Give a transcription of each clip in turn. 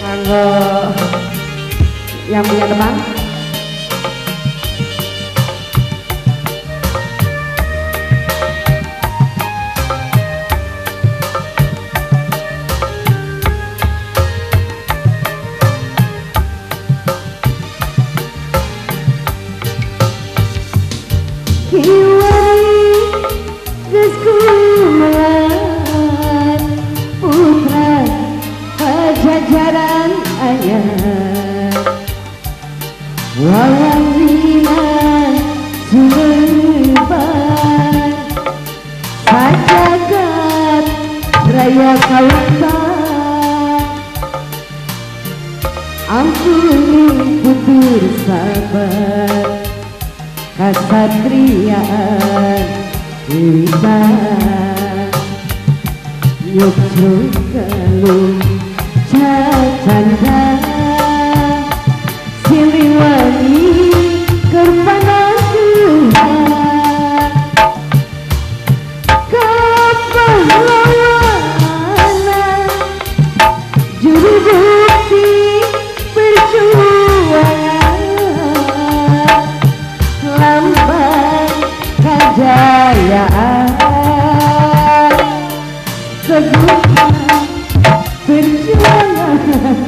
Kanggo yang punya teman. Pajajaran ayah wawanginan sumeban sajagat raya kawasan ampuni putur sabar kasatriaan wiwitan yuk galung cacanda Siliwangi kerpanasuhan kepahlawanan juru bukti perjuangan lambang kejayaan segumpal perjuangan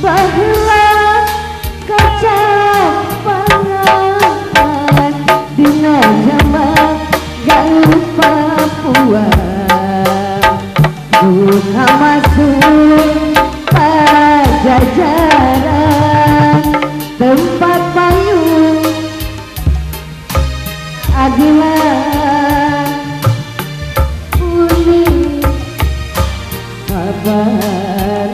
baheula kaca pangan dina jaman gak lupa puang duka masuk pajajaran tempat payung agilan kabar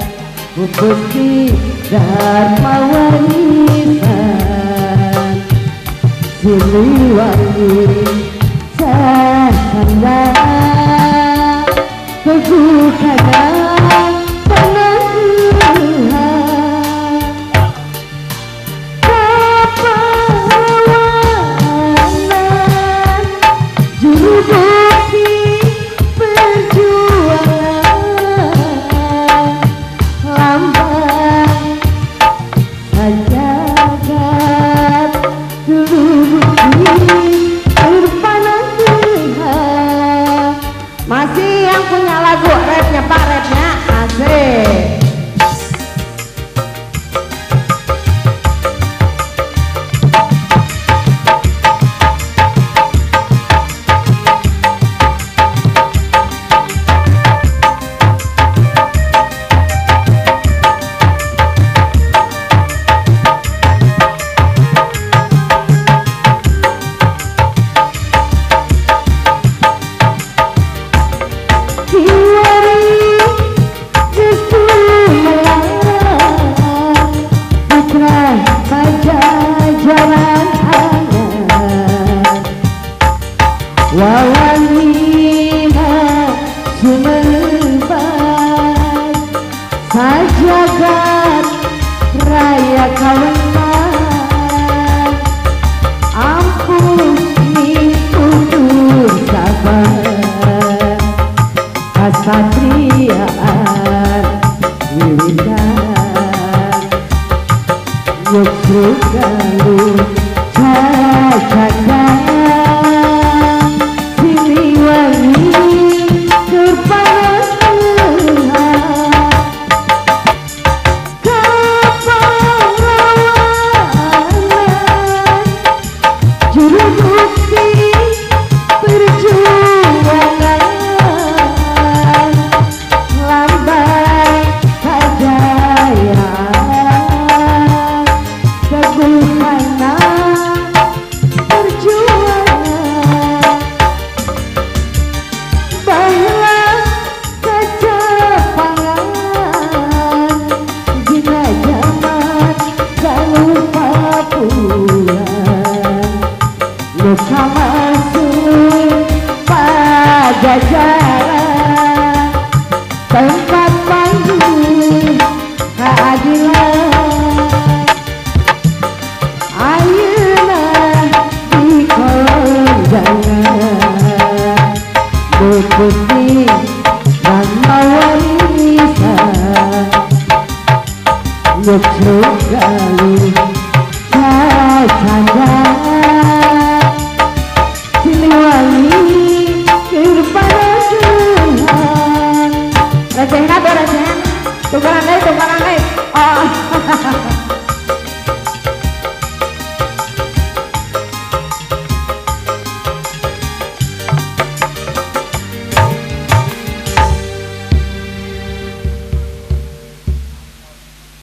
Gusti Dharma warisan Siliwangi cacanda teguh kada penasihat kepahlawanan juru bukti perjuangan lambang sajagat juru bukti berpanasihat. Masih yang punya lagu rapnya Pak, rapnya asik. Wawangina sumeban sajagat raya kawentan ampuni putur sabar kasatriaan wiwitan yuk galung cacanda pajajaran tempat panggung keadilan ayeuna di kolong jangan Gusti cukup sekali saya sadar